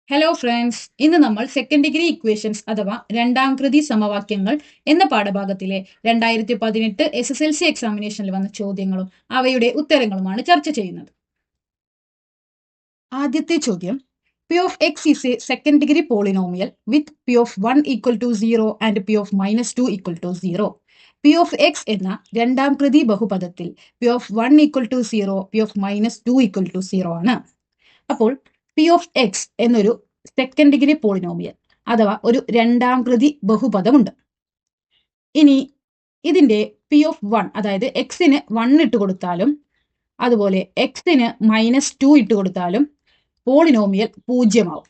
Hello friends, ഇന്ന് നമ്മൾ second degree equations അഥവാ രണ്ടാം കൃതി സമവാക്യങ്ങൾ എന്ന പാഠഭാഗത്തിലെ 2018 SSLC എക്സാമിനേഷനിൽ വന്ന ചോദ്യങ്ങളും അവയുടെ ഉത്തരങ്ങളുമാണ് ചർച്ച ചെയ്യുന്നത്. ആദ്യത്തെ ചോദ്യം, p of x is a second degree polynomial with p of 1 equal to 0 and p of -2 equal to 0. P of x എന്ന രണ്ടാം കൃതി ബഹുപദത്തിൽ p of 1 equal to 0, p of -2 equal to 0 ആണ്. അപ്പോൾ പി ഓഫ് എക്സ് എന്നൊരു second degree polynomial അഥവാ ഒരു രണ്ടാം കൃതി ബഹുപദമുണ്ട്. ഇനി ഇതിന്റെ പി ഓഫ് 1, അതായത് എക്സിന് 1 ഇട്ട് കൊടുത്താലും അതുപോലെ എക്സിന് -2 ഇട്ട് കൊടുത്താലും പോളിനോമിയൽ 0 ആവും.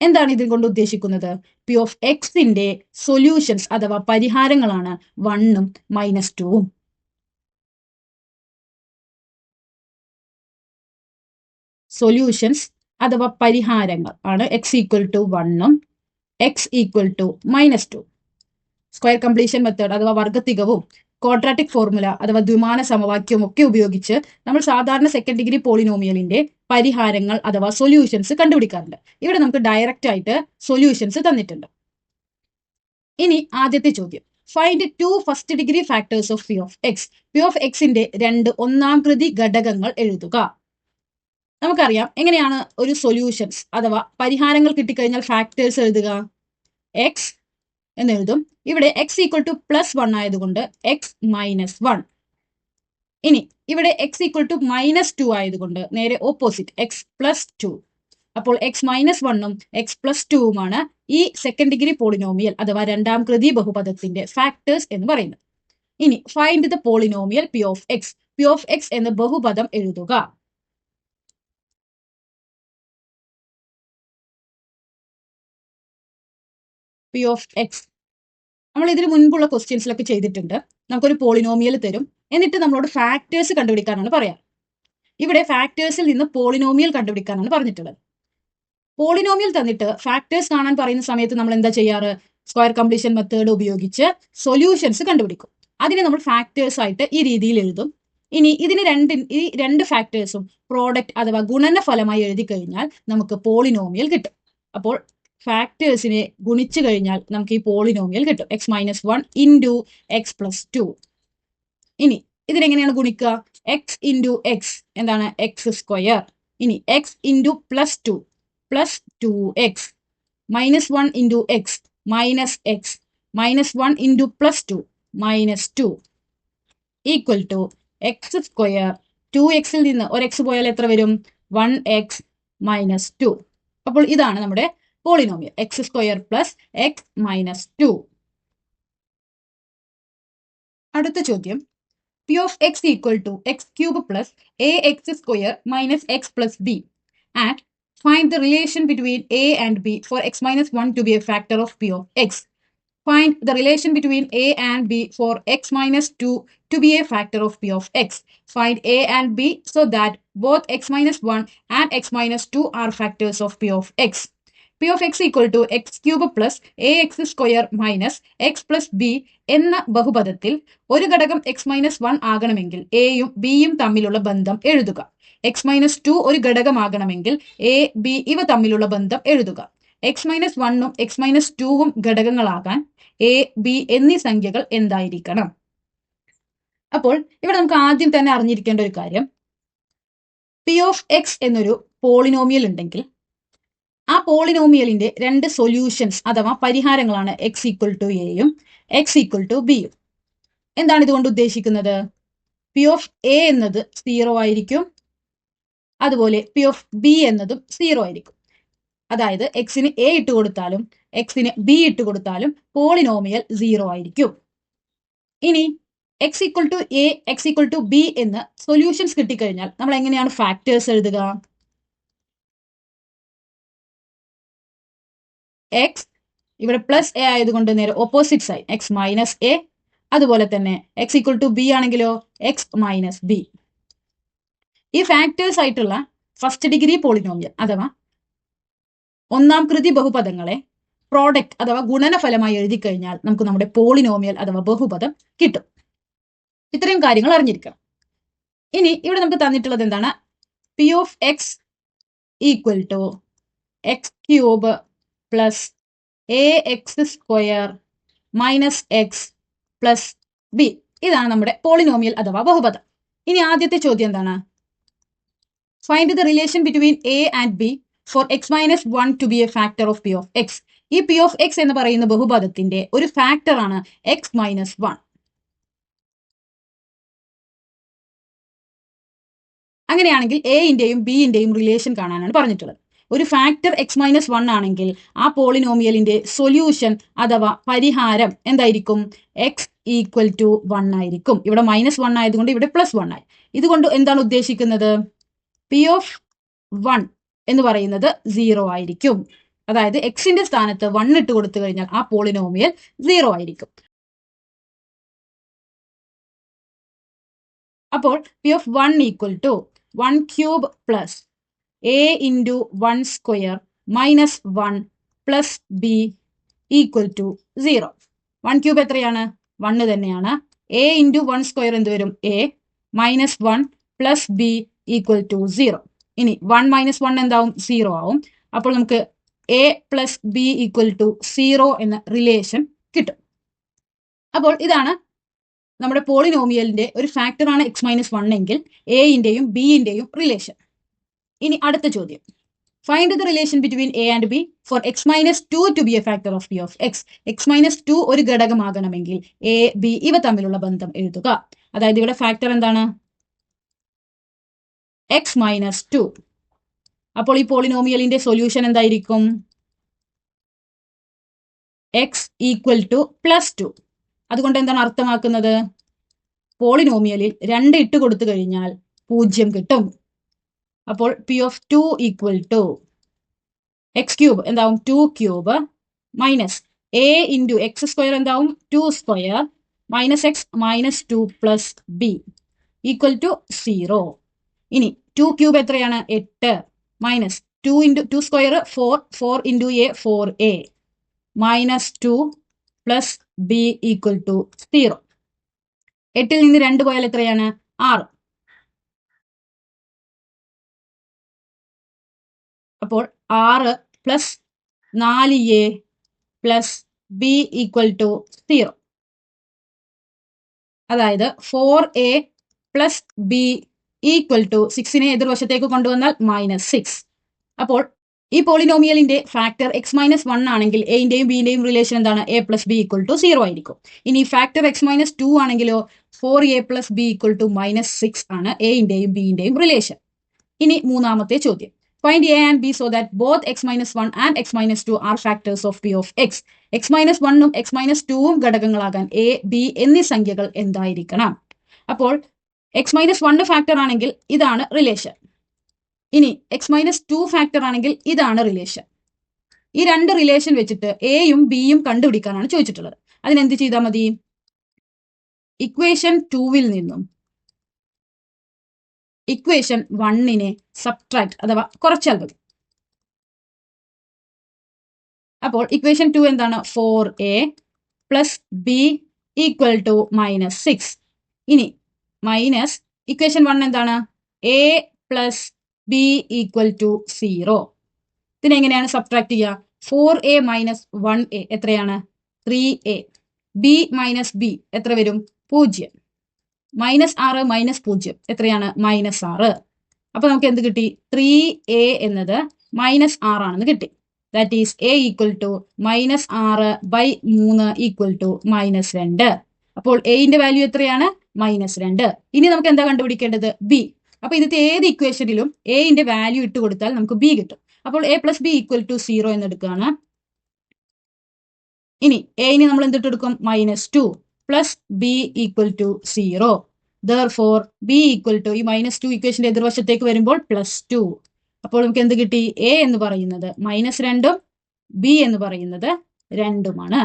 എന്താണ് ഇതിൽ കൊണ്ട് ഉദ്ദേശിക്കുന്നത്? പി ഓഫ് എക്സിന്റെ സൊല്യൂഷൻസ് അഥവാ പരിഹാരങ്ങളാണ് 1ഉം -2ഉം. സൊല്യൂഷൻസ് അഥവാ പരിഹാരങ്ങൾ ആണ് എക്സ് ഈക്വൽ ടു 1ഉം x equal to -2. Square completion method അഥവാ വർഗത്തികവും ക്വാഡ്രാറ്റിക് ഫോർമുല അഥവാ ദ്വിമാന സമവാക്യവും ഒക്കെ ഉപയോഗിച്ച് നമ്മൾ സാധാരണ സെക്കൻഡ് ഡിഗ്രി പോളിനോമിയലിന്റെ പരിഹാരങ്ങൾ അഥവാ സൊല്യൂഷൻസ് കണ്ടുപിടിക്കാറുണ്ട്. ഇവിടെ നമുക്ക് ഡയറക്റ്റ് ആയിട്ട് സൊല്യൂഷൻസ് തന്നിട്ടുണ്ട്. ഇനി ആദ്യത്തെ ചോദ്യം, find 2 first degree factors of p of X. P of എക്സിന്റെ 2 ഒന്നാം കൃതി ഘടകങ്ങൾ എഴുതുക. നമുക്കറിയാം എങ്ങനെയാണ് ഒരു സൊല്യൂഷൻസ് അഥവാ പരിഹാരങ്ങൾ കിട്ടിക്കഴിഞ്ഞാൽ ഫാക്ടേഴ്സ് എഴുതുക. എക്സ് എന്ന് എഴുതും. ഇവിടെ എക്സ് ഈക്വൽ ടു +1 ആയതുകൊണ്ട് എക്സ് -1. ഇനി ഇവിടെ എക്സ് ഈക്വൽ ടു -2 ആയതുകൊണ്ട് നേരെ ഓപ്പോസിറ്റ് എക്സ് +2. അപ്പോൾ എക്സ് -1ഉം എക്സ് +2ഉമാണ് ഈ സെക്കൻഡ് ഡിഗ്രി പോളിനോമിയൽ അഥവാ രണ്ടാം കൃതി ബഹുപദത്തിന്റെ ഫാക്ടേഴ്സ് എന്ന് പറയുന്നത്. ഇനി find the polynomial P of X. P of x എന്ന ബഹുപദം എഴുതുക. പി ഓഫ് എക്സ് നമ്മൾ ഇതിന് മുൻപുള്ള ക്വസ്റ്റ്യൻസിലൊക്കെ ചെയ്തിട്ടുണ്ട്. നമുക്കൊരു പോളിനോമിയൽ തരും, എന്നിട്ട് നമ്മളോട് ഫാക്ടേഴ്സ് കണ്ടുപിടിക്കാനാണ് പറയാം. ഇവിടെ ഫാക്ടേഴ്സിൽ നിന്ന് പോളിനോമിയൽ കണ്ടുപിടിക്കാനാണ് പറഞ്ഞിട്ടുള്ളത്. പോളിനോമിയൽ തന്നിട്ട് ഫാക്ടേഴ്സ് കാണാൻ പറയുന്ന സമയത്ത് നമ്മൾ എന്താ ചെയ്യാറ്? സ്ക്വയർ കംപ്ലീഷൻ മെത്തേഡ് ഉപയോഗിച്ച് സൊല്യൂഷൻസ് കണ്ടുപിടിക്കും. അതിനെ നമ്മൾ ഫാക്ടേഴ്സ് ആയിട്ട് ഈ രീതിയിൽ എഴുതും. ഇനി ഈ രണ്ട് ഫാക്ടേഴ്സും പ്രോഡക്റ്റ് അഥവാ ഗുണന ഫലമായി എഴുതി കഴിഞ്ഞാൽ നമുക്ക് പോളിനോമിയൽ കിട്ടും. അപ്പോൾ ഫാക്ടേഴ്സിനെ ഗുണിച്ചു കഴിഞ്ഞാൽ നമുക്ക് ഈ പോളിനോമിയൽ കിട്ടും. X -1 into x +2. ഇനി ഇതിനെങ്ങനെയാണ് ഗുണിക്കുക? എക്സ് ഇൻറ്റു എക്സ് എന്താണ്? X square. ഇനി x into +2 +2x. -1 into x -x. -1 into +2 -2 equal to x square. 2xൽ നിന്ന് ഒരു എക്സ് പോയാൽ എത്ര വരും? 1x -2. അപ്പോൾ ഇതാണ് നമ്മുടെ polynomial x square plus x -2. അടുത്ത ചോദ്യം, p of x equal to x³ plus ax² minus x plus b and find the relation between a and b for x -1 to be a factor of p of x. Find the relation between a and b for x -2 to be a factor of p of x. Find a and b so that both x -1 and x -2 are factors of p of x. P of x equal to x³ plus ax² minus x plus b എന്ന ബഹുപദത്തിൽ ഒരു ഘടകം x -1 ആകണമെങ്കിൽ എയും ബിയും തമ്മിലുള്ള ബന്ധം എഴുതുക. x -2 ഒരു ഘടകമാകണമെങ്കിൽ എ ബി ഇവ തമ്മിലുള്ള ബന്ധം എഴുതുക. x -1ഉം x -2ഉം ഘടകങ്ങളാകാൻ എ ബി എന്നീ സംഖ്യകൾ എന്തായിരിക്കണം? അപ്പോൾ ഇവിടെ നമുക്ക് ആദ്യം തന്നെ അറിഞ്ഞിരിക്കേണ്ട ഒരു കാര്യം, പി ഓഫ് എക്സ് എന്നൊരു പോളിനോമിയൽ ഉണ്ടെങ്കിൽ ആ പോളിനോമിയലിന്റെ 2 സൊല്യൂഷൻസ് അഥവാ പരിഹാരങ്ങളാണ് എക്സ് ഈക്വൽ ടു എയും എക്സ് ഈക്വൽ ടു ബിയും. എന്താണ് ഇതുകൊണ്ട് ഉദ്ദേശിക്കുന്നത്? പി ഓഫ് എ എന്നത് 0 ആയിരിക്കും, അതുപോലെ പി ഓഫ് ബി എന്നതും 0 ആയിരിക്കും. അതായത് എക്സിന് എ ഇട്ട് കൊടുത്താലും എക്സിന് ബി ഇട്ട് കൊടുത്താലും പോളിനോമിയൽ 0 ആയിരിക്കും. ഇനി x equal to a x equal to b എന്ന് സൊല്യൂഷൻസ് കിട്ടിക്കഴിഞ്ഞാൽ നമ്മൾ എങ്ങനെയാണ് ഫാക്ടേഴ്സ് എഴുതുക? എക്സ് ഇവിടെ പ്ലസ് എ ആയതുകൊണ്ട് നേരെ ഓപ്പോസിറ്റ് സൈഡ് എക്സ് -a. അതുപോലെ തന്നെ എക്സ് ഈക്വൽ ടു ബി ആണെങ്കിലോ എക്സ് -b. ഈ ഫാക്ടേഴ്സ് ആയിട്ടുള്ള ഫസ്റ്റ് ഡിഗ്രി പോളിനോമിയൽ അഥവാ ഒന്നാം കൃതി ബഹുപദങ്ങളെ പ്രോഡക്റ്റ് അഥവാ ഗുണനഫലമായി എഴുതി കഴിഞ്ഞാൽ നമുക്ക് നമ്മുടെ പോളിനോമിയൽ അഥവാ ബഹുപദം കിട്ടും. ഇത്രയും കാര്യങ്ങൾ അറിഞ്ഞിരിക്കണം. ഇനി ഇവിടെ നമുക്ക് തന്നിട്ടുള്ളത് എന്താണ്? P of x equal to x cube plus a x square minus x plus b. ഇതാണ് നമ്മുടെ പോളിനോമിയൽ അഥവാ ബഹുപദം. ഇനി ആദ്യത്തെ ചോദ്യം എന്താണ്? Find the relation between a and b for x minus 1 to be a factor of p of x. ഈ p of x എന്ന് പറയുന്ന ബഹുപദത്തിന്റെ ഒരു ഫാക്ടർ ആണ് എക്സ് മൈനസ് 1. അങ്ങനെയാണെങ്കിൽ എയിന്റെയും ബിന്റെയും റിലേഷൻ കാണാനാണ് പറഞ്ഞിട്ടുള്ളത്. ഒരു ഫാക്ടർ എക്സ് മൈനസ് 1 ആണെങ്കിൽ ആ പോളിനോമിയലിന്റെ സൊല്യൂഷൻ അഥവാ പരിഹാരം എന്തായിരിക്കും? എക്സ് ഈക്വൽ ടു 1 ആയിരിക്കും. ഇവിടെ -1 ആയതുകൊണ്ട് ഇവിടെ +1 ആയി. ഇതുകൊണ്ട് എന്താണ് ഉദ്ദേശിക്കുന്നത്? പി ഓഫ് 1 എന്ന് പറയുന്നത് 0 ആയിരിക്കും. അതായത് എക്സിന്റെ സ്ഥാനത്ത് 1 ഇട്ട് കൊടുത്തു കഴിഞ്ഞാൽ ആ പോളിനോമിയൽ 0 ആയിരിക്കും. അപ്പോൾ p of 1 equal to 1 cube plus a into 1 square minus 1 plus b equal to 0. 1 cube എത്രയാണ്? 1 തന്നെയാണ്. എ ഇൻറ്റു 1 സ്ക്വയർ എന്ത് വരും? A minus 1 plus b equal to 0. ഇനി 1 മൈനസ് 1 എന്താവും? 0 ആവും. അപ്പോൾ നമുക്ക് a plus b equal to 0 എന്ന റിലേഷൻ കിട്ടും. അപ്പോൾ ഇതാണ് നമ്മുടെ പോളിനോമിയലിന്റെ ഒരു ഫാക്ടറാണ് എക്സ് മൈനസ് 1 എങ്കിൽ എയിന്റെയും ബിന്റെയും റിലേഷൻ. ഇനി അടുത്ത ചോദ്യം, find the relation between a and b for x minus 2 to be a factor of p of x. X minus 2 ഒരു ഘടകമാകണമെങ്കിൽ എ ബി ഇവ തമ്മിലുള്ള ബന്ധം എഴുതുക. അതായത് ഇവിടെ ഫാക്ടർ എന്താണ്? X minus 2. അപ്പോൾ ഈ പോളിനോമിയലിന്റെ സൊല്യൂഷൻ എന്തായിരിക്കും? X equal to +2. അതുകൊണ്ട് എന്താണ് അർത്ഥമാക്കുന്നത്? പോളിനോമിയലിൽ 2 ഇട്ട് കൊടുത്തു കഴിഞ്ഞാൽ 0 കിട്ടും. അപ്പോൾ p of 2 equal to x cube എന്താവും? 2 cube minus a into x square എന്താവും? 2 square minus x minus 2 plus b equal to 0. ഇനി 2 ക്യൂബ് എത്രയാണ്? 8 minus 2 into 2 square 4, 4 into a 4a minus 2 plus b equal to 0. 8ൽ നിന്ന് 2 പോയാൽ എത്രയാണ്? 6. അപ്പോൾ 6 plus 4a plus b equal to 0. അതായത് 4a plus b equal to 6നെ എതിർവശത്തേക്ക് കൊണ്ടുവന്നാൽ -6. അപ്പോൾ ഈ പോളിനോമിയലിന്റെ ഫാക്ടർ എക്സ് മൈനസ് 1 ആണെങ്കിൽ എയിന്റെയും ബിന്റെയും റിലേഷൻ എന്താണ്? A plus b equal to 0 ആയിരിക്കും. ഇനി ഫാക്ടർ എക്സ് മൈനസ് 2 ആണെങ്കിലോ 4a plus b equal to -6 ആണ് എയിന്റെയും ബിന്റെയും റിലേഷൻ. ഇനി മൂന്നാമത്തെ ചോദ്യം, find a and b so that both x minus 1 and x minus 2 are factors of p of x. X minus 1ഉം x minus 2ഉം ഘടകങ്ങളാകാൻ a b എന്നീ സംഖ്യകൾ എന്തായിരിക്കണം? അപ്പോൾ എക്സ് മൈനസ് 1 ഫാക്ടർ ആണെങ്കിൽ ഇതാണ് റിലേഷൻ. ഇനി എക്സ് മൈനസ് 2 ഫാക്ടർ ആണെങ്കിൽ ഇതാണ് റിലേഷൻ. ഈ രണ്ട് റിലേഷൻ വെച്ചിട്ട് എയും ബിയും കണ്ടുപിടിക്കാനാണ് ചോദിച്ചിട്ടുള്ളത്. അതിനെന്ത് ചെയ്താൽ മതി? ഇക്വേഷൻ 2വിൽ നിന്നും ഇക്വേഷൻ 1നെ സബ്ട്രാക്ട് അഥവാ കുറച്ചാൽ മതി. അപ്പോൾ ഇക്വേഷൻ 2 എന്താണ്? 4a plus b equal to -6. ഇനി മൈനസ് ഇക്വേഷൻ 1 എന്താണ്? A plus b equal to 0. ഇതിനെങ്ങനെയാണ് സബ്ട്രാക്ട് ചെയ്യുക? 4a മൈനസ് 1a എത്രയാണ്? 3a. ബി മൈനസ് ബി എത്ര വരും? 0. -6 മൈനസ് 0 എത്രയാണ്? -6. അപ്പൊ നമുക്ക് എന്ത് കിട്ടി? 3a എന്നത് -6 ആണെന്ന് കിട്ടി. That is a equal to -6/3 equal to -2. അപ്പോൾ എന്റെ വാല്യൂ എത്രയാണ്? -2. ഇനി നമുക്ക് എന്താ കണ്ടുപിടിക്കേണ്ടത്? ബി. അപ്പൊ ഇതിന്റെ ഏത് ഇക്വേഷനിലും എന്റെ വാല്യൂ ഇട്ട് കൊടുത്താൽ നമുക്ക് ബി കിട്ടും. അപ്പോൾ a plus b equal to 0 എന്ന് എടുക്കുകയാണ്. ഇനി എന് നമ്മൾ എന്തിട്ടെടുക്കും? -2 plus b equal to 0. Therefore b equal to ഈ -2 ഇക്വേഷന്റെ എതിർവശത്തേക്ക് വരുമ്പോൾ +2. അപ്പോൾ നമുക്ക് എന്ത് കിട്ടി? എ എന്ന് പറയുന്നത് -2ഉം ബി എന്ന് പറയുന്നത് 2ഉമാണ്.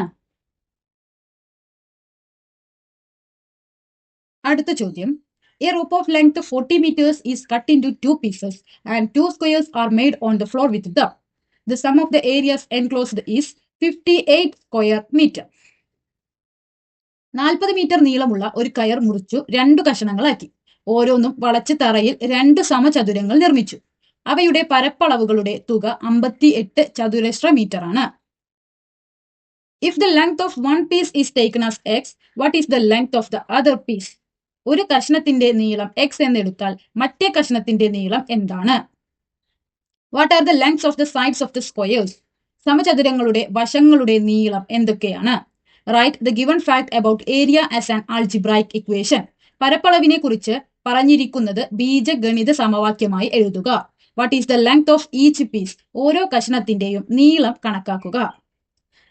അടുത്ത ചോദ്യം, a rope of length 40 meters is cut into 2 pieces and 2 squares are made on the floor with them. The sum of the areas enclosed is 58 square meter. 40 metre നീളമുള്ള ഒരു കയർ മുറിച്ചു 2 കഷണങ്ങളാക്കി. ഓരോന്നും വളച്ച് തറയിൽ 2 സമചതുരങ്ങൾ നിർമ്മിച്ചു. അവയുടെ പരപ്പളവുകളുടെ തുക 58 ചതുരശ്ര മീറ്റർ ആണ്. If the length of one piece is taken as x, what is the length of the other piece? ഒരു കഷ്ണത്തിന്റെ നീളം എക്സ് എന്നെടുത്താൽ മറ്റേ കഷ്ണത്തിന്റെ നീളം എന്താണ്? What are the lengths of the sides of the squares? സമചതുരങ്ങളുടെ വശങ്ങളുടെ നീളം എന്തൊക്കെയാണ്? Write the given fact about area as an algebraic equation. പരപ്പളവിനെ കുറിച്ച് പറഞ്ഞിരിക്കുന്നത് ബീജഗണിത സമവാക്യമായി എഴുതുക. What is the length of each piece? ഓരോ കഷ്ണത്തിന്റെയും നീളം കണക്കാക്കുക.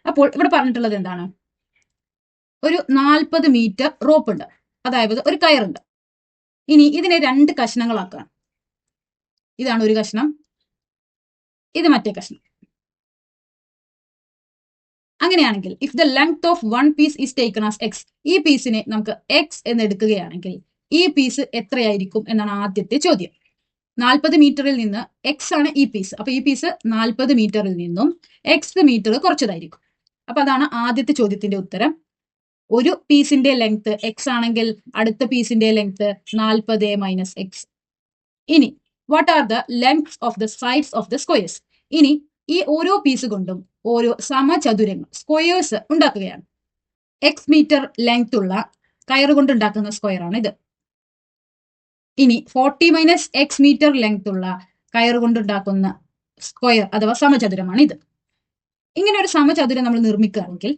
അപ്പോൾ ഇവിടെ പറഞ്ഞിട്ടുള്ളത് എന്താണ്? ഒരു 40 മീറ്റർ റോപ്പ് ഉണ്ട്, അതായത് ഒരു കയറുണ്ട്. ഇനി ഇതിനെ 2 കഷ്ണങ്ങളാക്കാം. ഇതാണ് ഒരു കഷ്ണം, ഇത് മറ്റേ കഷ്ണം. അങ്ങനെയാണെങ്കിൽ if the length of one piece is taken as x, ഈ പീസിനെ നമുക്ക് എക്സ് എന്ന് എടുക്കുകയാണെങ്കിൽ ഈ പീസ് എത്രയായിരിക്കും എന്നാണ് ആദ്യത്തെ ചോദ്യം. 40 മീറ്ററിൽ നിന്ന് എക്സ് ആണ് ഈ പീസ്, അപ്പൊ ഈ പീസ് 40 മീറ്ററിൽ നിന്നും എക്സ് മീറ്റർ കുറച്ചതായിരിക്കും. അപ്പൊ അതാണ് ആദ്യത്തെ ചോദ്യത്തിന്റെ ഉത്തരം. ഒരു പീസിന്റെ ലെങ്ത് എക്സ് ആണെങ്കിൽ അടുത്ത പീസിന്റെ ലെങ്ത് 40 മൈനസ് എക്സ്. ഇനി what are the lengths of the sides of the squares? ഇനി ഈ ഓരോ പീസ് കൊണ്ടും ഓരോ സമചതുരങ്ങൾ സ്ക്വയേഴ്സ് ഉണ്ടാക്കുകയാണ്. എക്സ് മീറ്റർ ലെങ്ത് ഉള്ള കയറ് കൊണ്ട് ഉണ്ടാക്കുന്ന സ്ക്വയർ ആണ് ഇത്. ഇനി 40 മൈനസ് എക്സ് മീറ്റർ ലെങ്ത് ഉള്ള കയറ് കൊണ്ടുണ്ടാക്കുന്ന സ്ക്വയർ അഥവാ സമചതുരമാണ് ഇത്. ഇങ്ങനെ ഒരു സമചതുരം നമ്മൾ നിർമ്മിക്കുകയാണെങ്കിൽ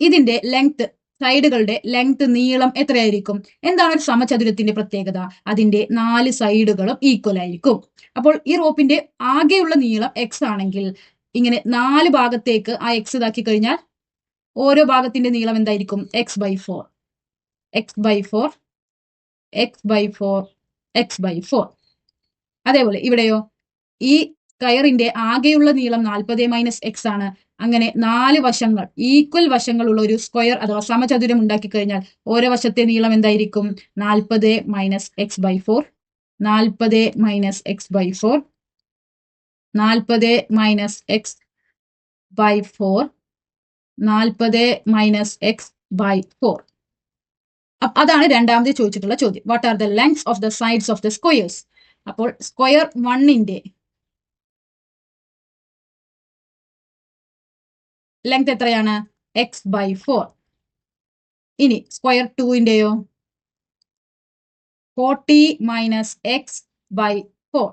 ഇതിന്റെ ലെങ്ത്, സൈഡുകളുടെ ലെങ്ത്, നീളം എത്രയായിരിക്കും? എന്താണ് ഒരു സമചതുരത്തിന്റെ പ്രത്യേകത? അതിന്റെ 4 സൈഡുകളും ഈക്വൽ ആയിരിക്കും. അപ്പോൾ ഈ റോപ്പിന്റെ ആകെയുള്ള നീളം എക്സ് ആണെങ്കിൽ ഇങ്ങനെ 4 ഭാഗത്തേക്ക് ആ എക്സ് ഇതാക്കി കഴിഞ്ഞാൽ ഓരോ ഭാഗത്തിന്റെ നീളം എന്തായിരിക്കും? X by 4, x by 4, x by 4, x by 4. അതേപോലെ ഇവിടെയോ ഈ കയറിന്റെ ആകെയുള്ള നീളം 40 മൈനസ് എക്സ് ആണ്. അങ്ങനെ 4 വശങ്ങൾ, ഈക്വൽ വശങ്ങളുള്ള ഒരു സ്ക്വയർ അഥവാ സമചതുരം ഉണ്ടാക്കി കഴിഞ്ഞാൽ ഓരോ വശത്തെ നീളം എന്തായിരിക്കും? 40 minus x by 4, 40 minus x by 4, 40 minus x by 4, 40 minus x by 4. അതാണ് രണ്ടാമത് ചോദിച്ചിട്ടുള്ള ചോദ്യം. What are the lengths of the sides of the squares? അപ്പോൾ സ്ക്വയർ 1ന്റെ ലെങ്ത് എത്രയാണ്? X by 4. ഇനി സ്ക്വയർ 2ന്റെയോ 40 മൈനസ് എക്സ് ബൈ 4.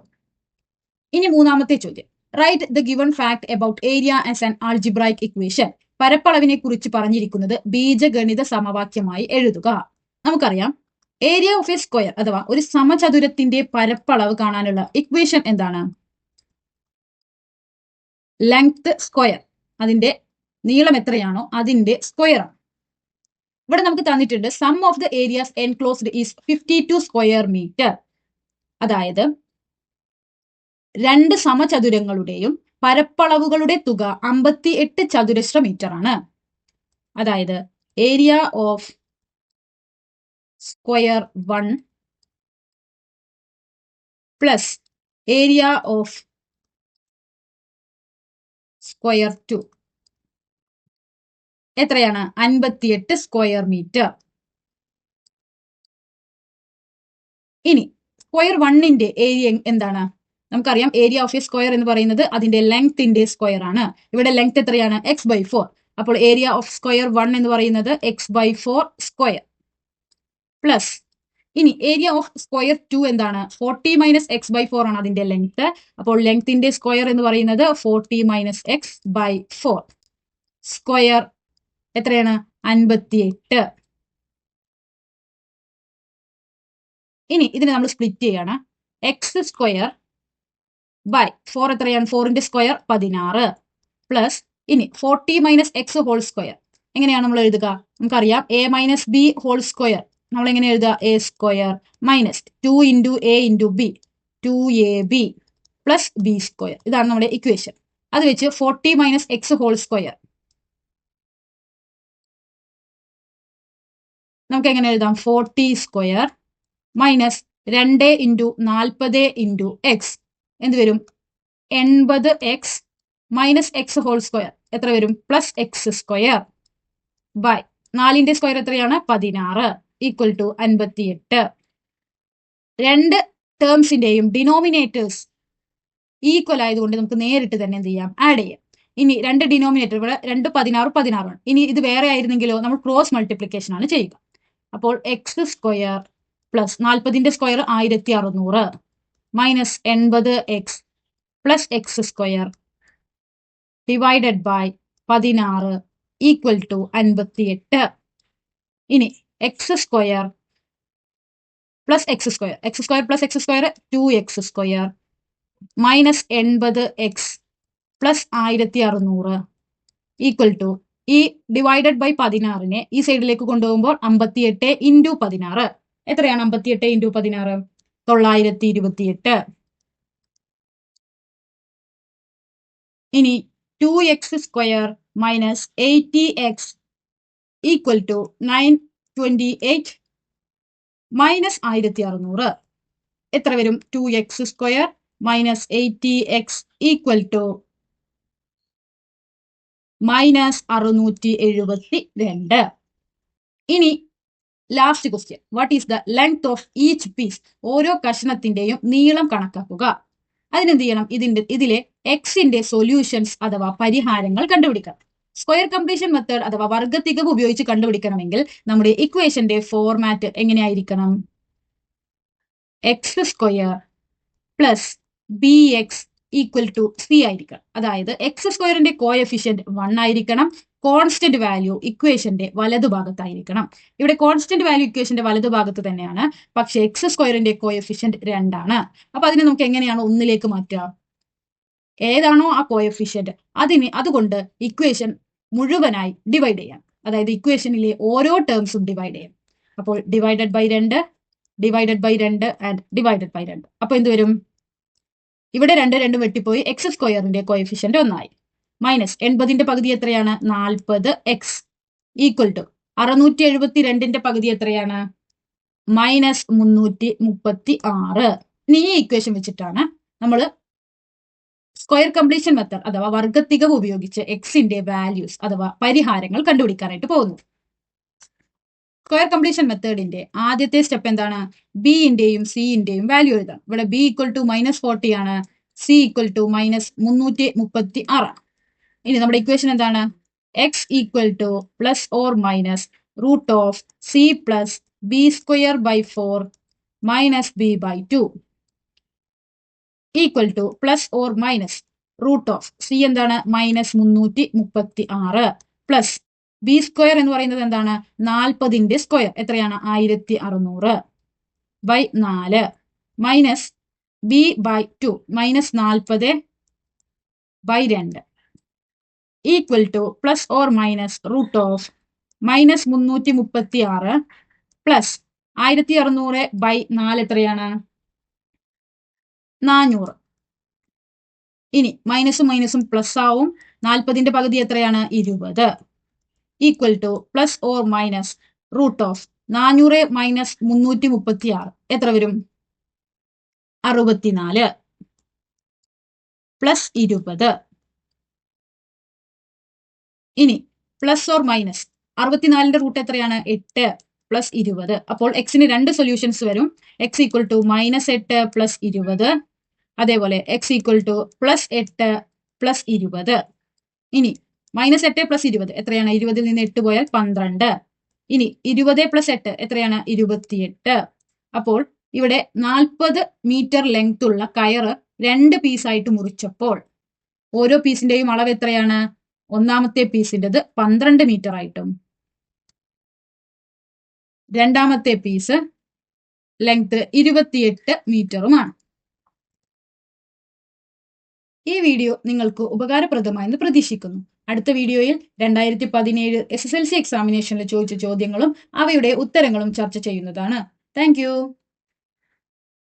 ഇനി മൂന്നാമത്തെ ചോദ്യം. Write the given fact about area as an algebraic equation. പരപ്പളവിനെ കുറിച്ച് പറഞ്ഞിരിക്കുന്നത് ബീജഗണിത സമവാക്യമായി എഴുതുക. നമുക്കറിയാം ഏരിയ ഓഫ് എ സ്ക്വയർ അഥവാ ഒരു സമചതുരത്തിന്റെ പരപ്പളവ് കാണാനുള്ള ഇക്വേഷൻ എന്താണ്? ലെങ്ത് സ്ക്വയർ, അതിന്റെ നീളം എത്രയാണോ അതിന്റെ സ്ക്വയർ ആണ്. ഇവിടെ നമുക്ക് തന്നിട്ടുണ്ട് sum of the areas enclosed is 52 square metre. അതായത് 2 സമചതുരങ്ങളുടെയും പരപ്പളവുകളുടെ തുക 58 ചതുരശ്ര മീറ്റർ ആണ്. അതായത് area of square 1 plus area of square 2 എത്രയാണ്? 58 സ്ക്വയർ മീറ്റർ. ഇനി സ്ക്വയർ 1ന്റെ ഏരിയ എന്താണ്? നമുക്കറിയാം ഏരിയ ഓഫ് എ സ്ക്വയർ എന്ന് പറയുന്നത് അതിന്റെ ലെങ്ത്തിന്റെ സ്ക്വയർ ആണ്. ഇവിടെ ലെങ്ത് എത്രയാണ്? X by 4. അപ്പോൾ ഏരിയ ഓഫ് സ്ക്വയർ 1 എന്ന് പറയുന്നത് എക്സ് ബൈ 4 സ്ക്വയർ പ്ലസ് ഇനി ഏരിയ ഓഫ് സ്ക്വയർ 2 എന്താണ്? 40 മൈനസ് എക്സ് ബൈ 4 ആണ് അതിന്റെ ലെങ്ത്. അപ്പോൾ ലെങ്ത്തിന്റെ സ്ക്വയർ എന്ന് പറയുന്നത് 40 മൈനസ് എക്സ് ബൈ 4 സ്ക്വയർ എത്രയാണ്? 58. ഇനി ഇതിനെ നമ്മൾ സ്പ്ലിറ്റ് ചെയ്യാണ്. എക്സ് സ്ക്വയർ ബൈ 4 എത്രയാണ്? 4ന്റെ സ്ക്വയർ 16 പ്ലസ് ഇനി 40 മൈനസ് എക്സ് ഹോൾ സ്ക്വയർ എങ്ങനെയാണ് നമ്മൾ എഴുതുക? നമുക്കറിയാം a minus b whole square. നമ്മൾ എങ്ങനെ എഴുതുക? A square minus 2 into a into b, 2ab plus b square. ഇതാണ് നമ്മുടെ ഇക്വേഷൻ. അത് വെച്ച് 40 മൈനസ് എക്സ് ഹോൾ സ്ക്വയർ നമുക്ക് എങ്ങനെ എഴുതാം? 40 square minus 2 into 40 into x എന്ത് വരും? 80 x minus x whole square എത്ര വരും? പ്ലസ് എക്സ് സ്ക്വയർ ബൈ 4ന്റെ സ്ക്വയർ എത്രയാണ്? 16 ഈക്വൽ ടു 58. 2 ടേംസിന്റെയും ഡിനോമിനേറ്റേഴ്സ് ഈക്വൽ ആയതുകൊണ്ട് നമുക്ക് നേരിട്ട് തന്നെ എന്ത് ചെയ്യാം, ആഡ് ചെയ്യാം. ഇനി രണ്ട് ഡിനോമിനേറ്റർ, ഇവിടെ 2 16 16 ആണ്. ഇനി ഇത് വേറെ ആയിരുന്നെങ്കിലോ നമ്മൾ ക്രോസ് മൾട്ടിപ്ലിക്കേഷൻ ആണ് ചെയ്യുക. അപ്പോൾ എക്സ് സ്ക്വയർ പ്ലസ് 40ന്റെ square 1600 minus 80x plus x square divided by 16 equal to 58. ഇനി x square plus x square, x square plus x square 2x square minus 80x plus 1600 equal to, ഈ divided by 16നെ ഈ സൈഡിലേക്ക് കൊണ്ടുപോകുമ്പോൾ 58 into 16 എത്രയാണ്? 58 into 16 928. ഇനി 2x square minus 80x equal to 928 minus 1600 എത്ര വരും? 2x square minus 80x equal to minus 672. ഇനി last question, what is the length of each piece? ഓരോ കഷ്ണത്തിന്റെയും നീളം കണക്കാക്കുക. അതിനെന്ത് ചെയ്യണം? ഇതിലെ എക്സിന്റെ സൊല്യൂഷൻസ് അഥവാ പരിഹാരങ്ങൾ കണ്ടുപിടിക്കണം. സ്ക്വയർ കംപ്ലീഷൻ മെത്തേഡ് അഥവാ വർഗത്തികവ് ഉപയോഗിച്ച് കണ്ടുപിടിക്കണമെങ്കിൽ നമ്മുടെ ഇക്വേഷന്റെ ഫോർമാറ്റ് എങ്ങനെയായിരിക്കണം? X square plus b x equal to c ആയിരിക്കണം. അതായത് എക്സ് സ്ക്വയറിന്റെ കോഎഫിഷ്യന്റ് 1 ആയിരിക്കണം, കോൺസ്റ്റന്റ് വാല്യൂ ഇക്വേഷന്റെ വലതുഭാഗത്തായിരിക്കണം. ഇവിടെ കോൺസ്റ്റന്റ് വാല്യൂ ഇക്വേഷന്റെ വലതുഭാഗത്ത് തന്നെയാണ്, പക്ഷെ എക്സ് സ്ക്വയറിന്റെ കോഎഫിഷ്യന്റ് 2 ആണ്. അപ്പൊ അതിനെ നമുക്ക് എങ്ങനെയാണ് 1ലേക്ക് മാറ്റുക? ഏതാണോ ആ കോഎഫിഷ്യന്റ് അതുകൊണ്ട് ഇക്വേഷൻ മുഴുവനായി ഡിവൈഡ് ചെയ്യാം. അതായത് ഇക്വേഷനിലെ ഓരോ ടേംസും ഡിവൈഡ് ചെയ്യാം. അപ്പോൾ divided by 2 divided by 2 and divided by 2. അപ്പൊ എന്ത് വരും? ഇവിടെ 2 വെട്ടിപ്പോയി, എക്സ് സ്ക്വയറിന്റെ കോഎഫിഷ്യന്റ് 1 ആയി. മൈനസ് 80ന്റെ പകുതി എത്രയാണ്? 40x ഈക്വൽ ടു 672ന്റെ പകുതി എത്രയാണ്? മൈനസ് 336. ഇനി ഈ ഇക്വേഷൻ വെച്ചിട്ടാണ് നമ്മൾ സ്ക്വയർ കംപ്ലീഷൻ മെത്തേഡ് അഥവാ വർഗത്തികവ് ഉപയോഗിച്ച് എക്സിന്റെ വാല്യൂസ് അഥവാ പരിഹാരങ്ങൾ കണ്ടുപിടിക്കാനായിട്ട് പോകുന്നു. സ്ക്വയർ കംപ്ലീഷൻ മെത്തേഡിന്റെ ആദ്യത്തെ സ്റ്റെപ്പ് എന്താണ്? ബിന്റെയും സിന്റെയും വാല്യൂ എഴുതാം. ഇവിടെ ബി ഈക്വൽ ടു -40 ആണ്, സി ഈക്വൽ ടു -336. ഇനി നമ്മുടെ ഇക്വേഷൻ എന്താണ്? X equal to plus or minus root of c plus b square by 4 minus b by 2 equal to plus or minus root of c എന്താണ്? -336 plus b square എന്ന് പറയുന്നത് എന്താണ്? 40ന്റെ square എത്രയാണ്? 1600 by 4 minus b by 2 -40 by 2 equal to plus or minus root of -336 plus 1600 by 4 എത്രയാണ്? 400. ഇനി മൈനസും മൈനസും plus ആവും. 40ന്റെ പകുതി എത്രയാണ്? 20 equal to plus or minus root of 400 minus 336 എത്ര വരും? 64 പ്ലസ് 20. ഇനി പ്ലസ് ഓർ മൈനസ് 64ന്റെ റൂട്ട് എത്രയാണ്? 8 പ്ലസ് 20. അപ്പോൾ എക്സിന് 2 സൊല്യൂഷൻസ് വരും. എക്സ് ഈക്വൽ ടു -8 പ്ലസ് 20, അതേപോലെ X equal to plus 8 plus 20. ഇനി -8 പ്ലസ് 20 എത്രയാണ്? 20ൽ നിന്ന് 8 പോയാൽ 12. ഇനി 20 പ്ലസ് 8 എത്രയാണ്? 28. അപ്പോൾ ഇവിടെ 40 മീറ്റർ ലെങ്ത് ഉള്ള കയറ് 2 പീസായിട്ട് മുറിച്ചപ്പോൾ ഓരോ പീസിന്റെയും അളവ് എത്രയാണ്? ഒന്നാമത്തെ പീസിൻ്റെത് 12 മീറ്റർ ആയിട്ടും രണ്ടാമത്തെ പീസ് ലെങ്ത് 28 മീറ്ററുമാണ്. ഈ വീഡിയോ നിങ്ങൾക്ക് ഉപകാരപ്രദമായെന്ന് പ്രതീക്ഷിക്കുന്നു. അടുത്ത വീഡിയോയിൽ 2017 SSLC എക്സാമിനേഷനിൽ ചോദിച്ച ചോദ്യങ്ങളും അവയുടെ ഉത്തരങ്ങളും ചർച്ച ചെയ്യുന്നതാണ്. താങ്ക്